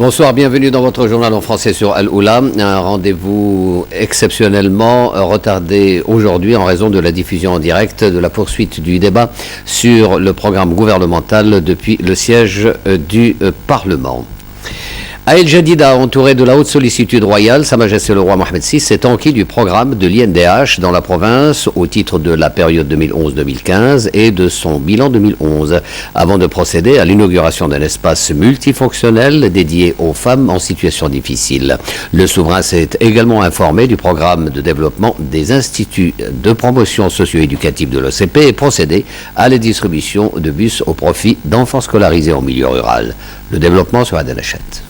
Bonsoir, bienvenue dans votre journal en français sur Al-Oula. Un rendez-vous exceptionnellement retardé aujourd'hui en raison de la diffusion en direct de la poursuite du débat sur le programme gouvernemental depuis le siège du Parlement. À El Jadida, entouré de la haute sollicitude royale, Sa Majesté le roi Mohamed VI s'est enquis du programme de l'INDH dans la province au titre de la période 2011-2015 et de son bilan 2011, avant de procéder à l'inauguration d'un espace multifonctionnel dédié aux femmes en situation difficile. Le souverain s'est également informé du programme de développement des instituts de promotion socio-éducative de l'OCP et procédé à la distribution de bus au profit d'enfants scolarisés en milieu rural. Le développement sur Adel Hachette.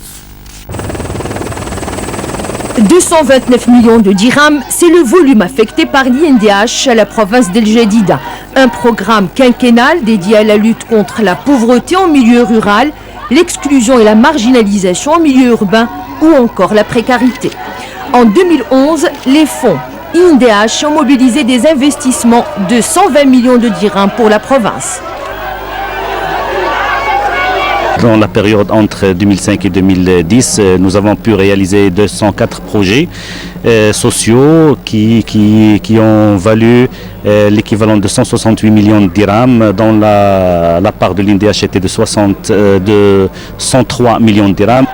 229 millions de dirhams, c'est le volume affecté par l'INDH à la province d'El Jadida. Un programme quinquennal dédié à la lutte contre la pauvreté en milieu rural, l'exclusion et la marginalisation en milieu urbain ou encore la précarité. En 2011, les fonds INDH ont mobilisé des investissements de 120 millions de dirhams pour la province. Dans la période entre 2005 et 2010, nous avons pu réaliser 204 projets sociaux qui ont valu l'équivalent de 168 millions de dirhams, dont la part de l'INDH était de 103 millions de dirhams.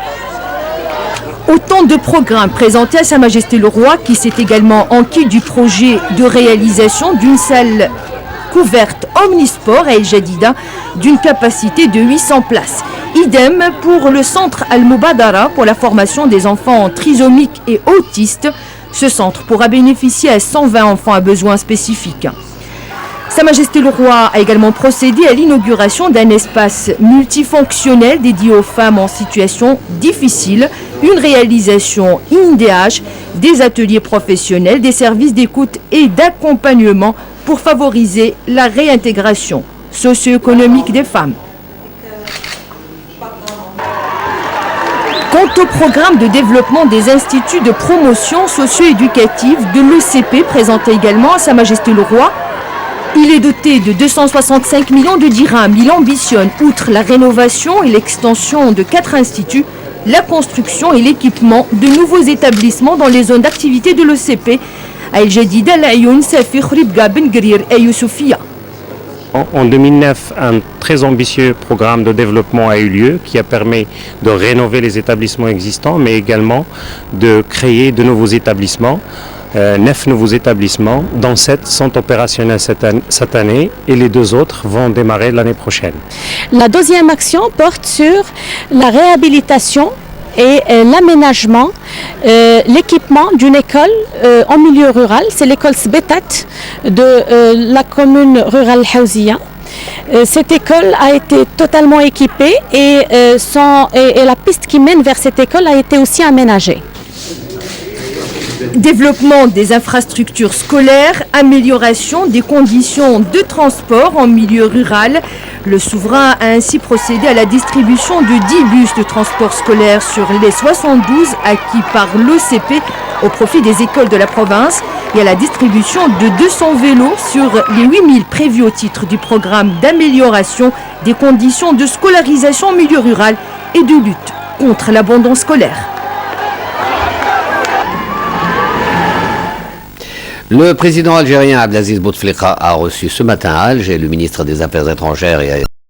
Autant de programmes présentés à Sa Majesté le Roi, qui s'est également enquis du projet de réalisation d'une salle couverte omnisport à El Jadida d'une capacité de 800 places. Idem pour le centre Al-Mubadara pour la formation des enfants trisomiques et autistes. Ce centre pourra bénéficier à 120 enfants à besoins spécifiques. Sa Majesté le Roi a également procédé à l'inauguration d'un espace multifonctionnel dédié aux femmes en situation difficile, une réalisation INDH, des ateliers professionnels, des services d'écoute et d'accompagnement pour favoriser la réintégration socio-économique des femmes. Quant au programme de développement des instituts de promotion socio-éducative de l'ECP présenté également à Sa Majesté le Roi, il est doté de 265 millions de dirhams. Il ambitionne, outre la rénovation et l'extension de 4 instituts, la construction et l'équipement de nouveaux établissements dans les zones d'activité de l'ECP à El Jadida, Al Ayoun, Safir, Ribga, Ben Grir et Youssoufia. En 2009, un très ambitieux programme de développement a eu lieu qui a permis de rénover les établissements existants, mais également de créer de nouveaux établissements. 9 nouveaux établissements, dont 7 sont opérationnels cette année et les 2 autres vont démarrer l'année prochaine. La deuxième action porte sur la réhabilitation et l'aménagement, l'équipement d'une école en milieu rural. C'est l'école Sbetat de la commune rurale Haouziya. Cette école a été totalement équipée et la piste qui mène vers cette école a été aussi aménagée. Développement des infrastructures scolaires, amélioration des conditions de transport en milieu rural. Le souverain a ainsi procédé à la distribution de 10 bus de transport scolaire sur les 72 acquis par l'OCP au profit des écoles de la province et à la distribution de 200 vélos sur les 8000 prévus au titre du programme d'amélioration des conditions de scolarisation en milieu rural et de lutte contre l'abandon scolaire. Le président algérien Abdelaziz Bouteflika a reçu ce matin à Alger le ministre des Affaires étrangères et